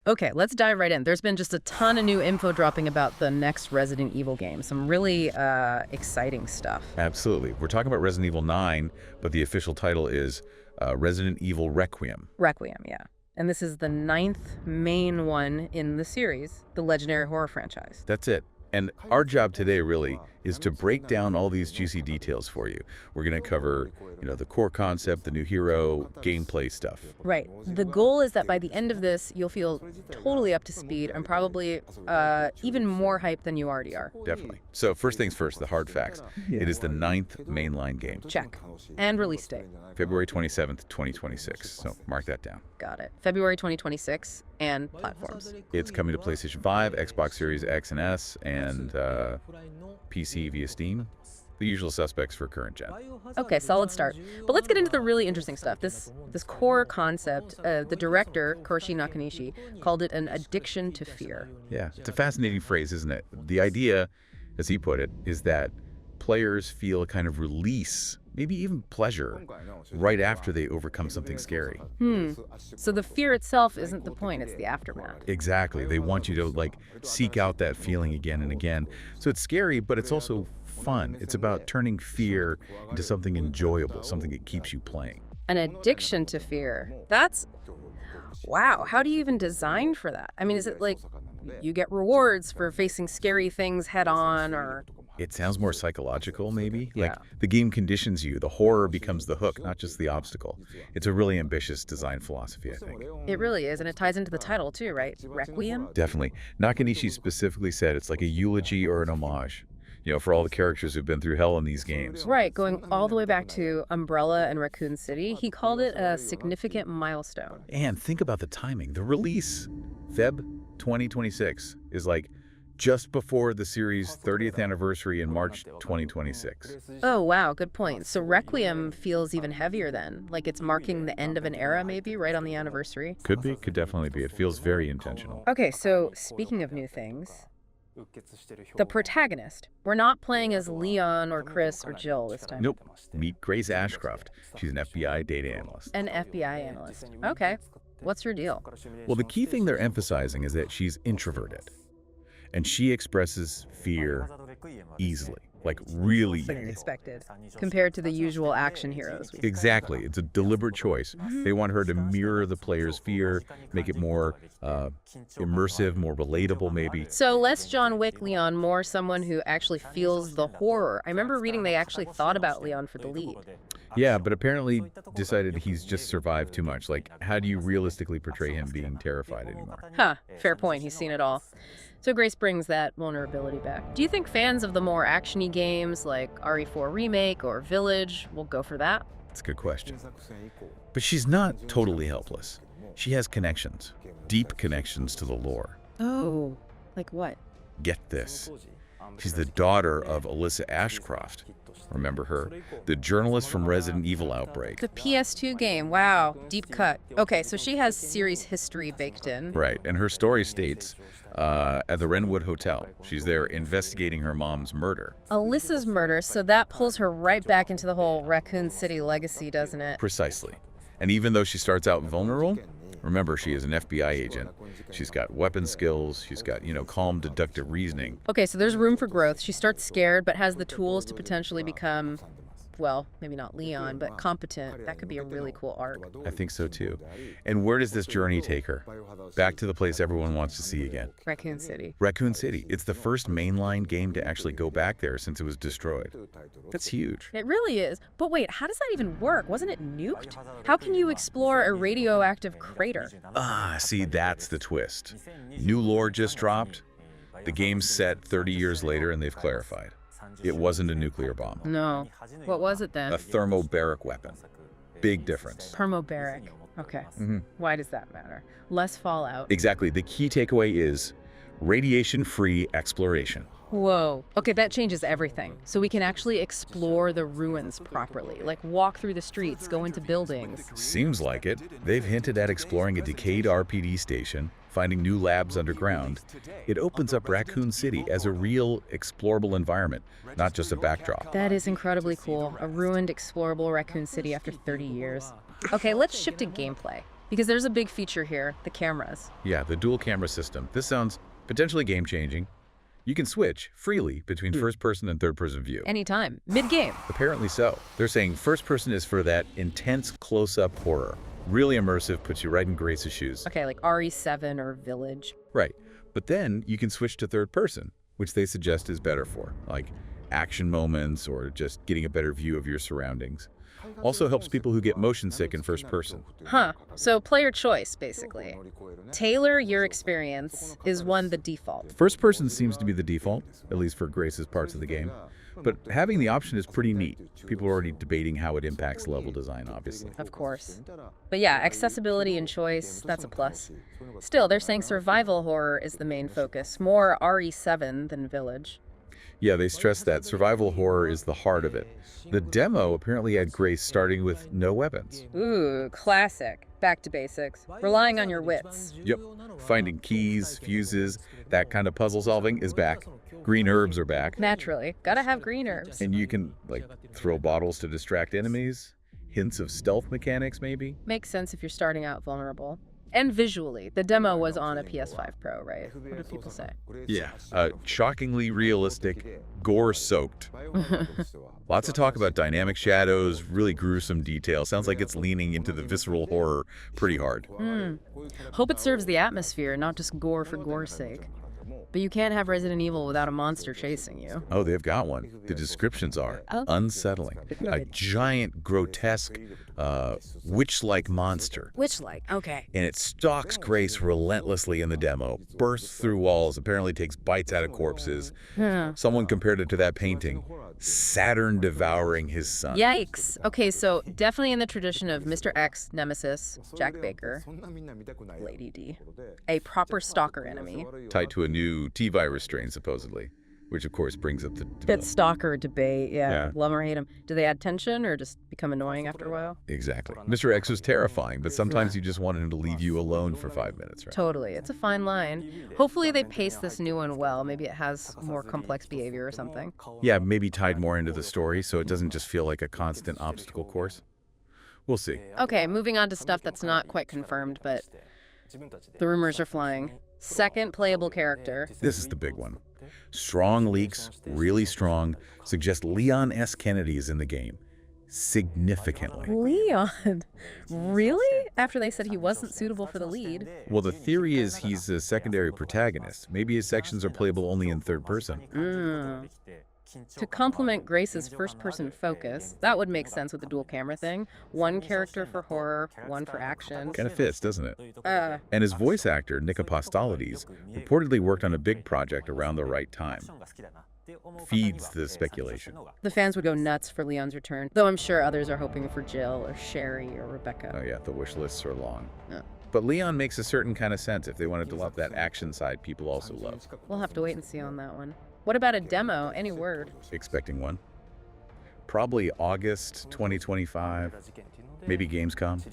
Okay, let's dive right in. There's been just a ton of new info dropping about the next Resident Evil game. Some really exciting stuff. Absolutely. We're talking about Resident Evil 9, but the official title is Resident Evil Requiem. Requiem, yeah. And this is the 9th main one in the series, the legendary horror franchise. That's it. And our job today really is to break down all these juicy details for you. We're going to cover, the core concept, the new hero, gameplay stuff. Right. The goal is that by the end of this, you'll feel totally up to speed and probably even more hyped than you already are. Definitely. So first things first, the hard facts. It is the 9th mainline game. Check. And release date. February 27th, 2026. So mark that down. Got it. February 2026 and platforms. It's coming to PlayStation 5, Xbox Series X and S, and PC via Steam. The usual suspects for current gen. Okay, solid start. But let's get into the really interesting stuff. This core concept, the director, Koshi Nakanishi, called it an addiction to fear. Yeah, it's a fascinating phrase, isn't it? The idea, as he put it, is that players feel a kind of release, maybe even pleasure, right after they overcome something scary. So the fear itself isn't the point, it's the aftermath. Exactly. They want you to, seek out that feeling again and again. So it's scary, but it's also fun. It's about turning fear into something enjoyable, something that keeps you playing. An addiction to fear. Wow, how do you even design for that? I mean, is it like you get rewards for facing scary things head on, or... It sounds more psychological, maybe. Yeah. Like the game conditions you. The horror becomes the hook, not just the obstacle. It's a really ambitious design philosophy, I think. It really is, and it ties into the title too, right? Requiem? Definitely. Nakanishi specifically said it's like a eulogy or an homage, for all the characters who've been through hell in these games. Right, going all the way back to Umbrella and Raccoon City. He called it a significant milestone. And think about the timing. The release, Feb 2026, is just before the series' 30th anniversary in March 2026. Oh, wow, good point. So Requiem feels even heavier then, like it's marking the end of an era maybe, right on the anniversary? Could be, could definitely be. It feels very intentional. Okay, so speaking of new things, the protagonist. We're not playing as Leon or Chris or Jill this time. Nope. Meet Grace Ashcroft. She's an FBI data analyst. An FBI analyst. Okay. What's her deal? Well, the key thing they're emphasizing is that she's introverted. And she expresses fear easily, really easily. Unexpected, compared to the usual action heroes. Exactly. It's a deliberate choice. They want her to mirror the player's fear, make it more immersive, more relatable, maybe. So less John Wick Leon, more someone who actually feels the horror. I remember reading they actually thought about Leon for the lead. Yeah, but apparently decided he's just survived too much. How do you realistically portray him being terrified anymore? Huh, fair point. He's seen it all. So Grace brings that vulnerability back. Do you think fans of the more action-y games like RE4 Remake or Village will go for that? That's a good question. But she's not totally helpless. She has connections, deep connections to the lore. Oh, like what? Get this. She's the daughter of Alyssa Ashcroft. Remember her? The journalist from Resident Evil Outbreak. The PS2 game. Wow. Deep cut. Okay, so she has series history baked in. Right, and her story states at the Wrenwood Hotel. She's there investigating her mom's murder. Alyssa's murder, so that pulls her right back into the whole Raccoon City legacy, doesn't it? Precisely. And even though she starts out vulnerable, remember, she is an FBI agent. She's got weapon skills. She's got, calm, deductive reasoning. Okay, so there's room for growth. She starts scared, but has the tools to potentially become, well, maybe not Leon, but competent. That could be a really cool arc. I think so, too. And where does this journey take her? Back to the place everyone wants to see again. Raccoon City. Raccoon City. It's the first mainline game to actually go back there since it was destroyed. That's huge. It really is. But wait, how does that even work? Wasn't it nuked? How can you explore a radioactive crater? See, that's the twist. New lore just dropped. The game's set 30 years later, and they've clarified. It wasn't a nuclear bomb. No. What was it then? A thermobaric weapon. Big difference. Thermobaric. Okay. Why does that matter? Less fallout. Exactly. The key takeaway is radiation-free exploration. Whoa. Okay, that changes everything. So we can actually explore the ruins properly, like walk through the streets, go into buildings. Seems like it. They've hinted at exploring a decayed RPD station, finding new labs underground. It opens up Raccoon City as a real explorable environment, not just a backdrop. That is incredibly cool. A ruined, explorable Raccoon City after 30 years. Okay, let's shift to gameplay. Because there's a big feature here, the cameras. Yeah, the dual camera system. This sounds potentially game-changing. You can switch freely between first-person and third-person view. Anytime, mid-game. Apparently so. They're saying first-person is for that intense close-up horror. Really immersive, puts you right in Grace's shoes. Okay, like RE7 or Village. Right. But then you can switch to third-person, which they suggest is better for, like action moments or just getting a better view of your surroundings. Also helps people who get motion sick in first person. Huh. So player choice, basically. Tailor your experience is the default. First person seems to be the default, at least for Grace's parts of the game. But having the option is pretty neat. People are already debating how it impacts level design, obviously. Of course. But yeah, accessibility and choice, that's a plus. Still, they're saying survival horror is the main focus, more RE7 than Village. Yeah, they stress that survival horror is the heart of it. The demo apparently had Grace starting with no weapons. Ooh, classic. Back to basics. Relying on your wits. Yep. Finding keys, fuses, that kind of puzzle solving is back. Green herbs are back. Naturally. Gotta have green herbs. And you can, throw bottles to distract enemies. Hints of stealth mechanics, maybe? Makes sense if you're starting out vulnerable. And visually, the demo was on a PS5 Pro, right? What do people say? Yeah. Shockingly realistic, gore-soaked. Lots of talk about dynamic shadows, really gruesome detail. Sounds like it's leaning into the visceral horror pretty hard. Hope it serves the atmosphere, not just gore for gore's sake. But you can't have Resident Evil without a monster chasing you. Oh, they've got one. The descriptions are unsettling. A giant, grotesque, witch-like monster. Witch-like, okay. And it stalks Grace relentlessly in the demo, bursts through walls, apparently takes bites out of corpses. Someone compared it to that painting, Saturn devouring his son. Yikes. Okay, so definitely in the tradition of Mr. X, Nemesis, Jack Baker, Lady D. A proper stalker enemy. Tied to a new T-virus strain, supposedly, which of course brings up the That stalker debate, yeah. Love or hate him. Do they add tension or just become annoying after a while? Exactly. Mr. X was terrifying, but sometimes you just wanted him to leave you alone for 5 minutes, right? Totally. It's a fine line. Hopefully they pace this new one well. Maybe it has more complex behavior or something. Yeah, maybe tied more into the story so it doesn't just feel like a constant obstacle course. We'll see. Okay, moving on to stuff that's not quite confirmed, but the rumors are flying. Second playable character. This is the big one. Strong leaks, really strong, suggest Leon S. Kennedy is in the game. Significantly. Leon? Really? After they said he wasn't suitable for the lead. Well, the theory is he's a secondary protagonist. Maybe his sections are playable only in third person. To complement Grace's first-person focus, that would make sense with the dual camera thing. One character for horror, one for action. Kind of fits, doesn't it? And his voice actor, Nick Apostolides, reportedly worked on a big project around the right time. Feeds the speculation. The fans would go nuts for Leon's return, though I'm sure others are hoping for Jill or Sherry or Rebecca. Oh yeah, the wish lists are long. But Leon makes a certain kind of sense if they wanted to love that action side people also love. We'll have to wait and see on that one. What about a demo? Any word? Expecting one. Probably August 2025. Maybe Gamescom.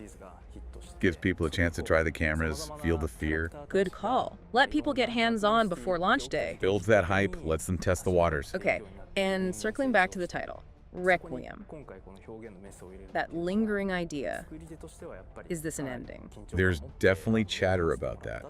Gives people a chance to try the cameras, feel the fear. Good call. Let people get hands-on before launch day. Builds that hype, lets them test the waters. Okay, and circling back to the title. Requiem. That lingering idea. Is this an ending? There's definitely chatter about that.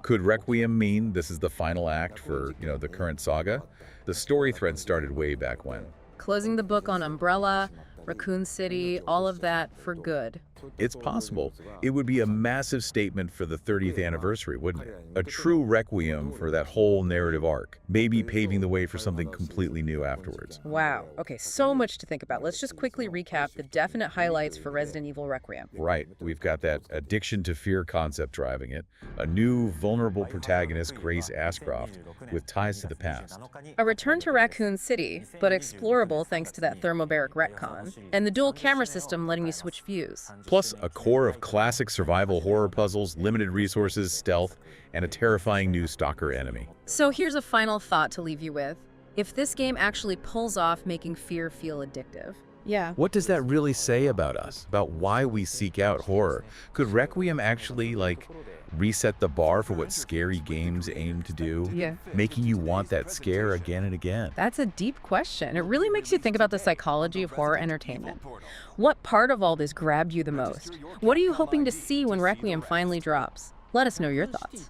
Could Requiem mean this is the final act for, the current saga? The story thread started way back when. Closing the book on Umbrella, Raccoon City, all of that for good. It's possible. It would be a massive statement for the 30th anniversary, wouldn't it? A true requiem for that whole narrative arc, maybe paving the way for something completely new afterwards. Wow. Okay, so much to think about. Let's just quickly recap the definite highlights for Resident Evil Requiem. Right. We've got that addiction to fear concept driving it, a new vulnerable protagonist, Grace Ashcroft, with ties to the past. A return to Raccoon City, but explorable thanks to that thermobaric retcon, and the dual camera system letting you switch views. Plus, a core of classic survival horror puzzles, limited resources, stealth, and a terrifying new stalker enemy. So here's a final thought to leave you with. If this game actually pulls off making fear feel addictive, Yeah. What does that really say about us, about why we seek out horror? Could Requiem actually, like, reset the bar for what scary games aim to do, Yeah. making you want that scare again and again? That's a deep question. It really makes you think about the psychology of horror entertainment. What part of all this grabbed you the most? What are you hoping to see when Requiem finally drops? Let us know your thoughts.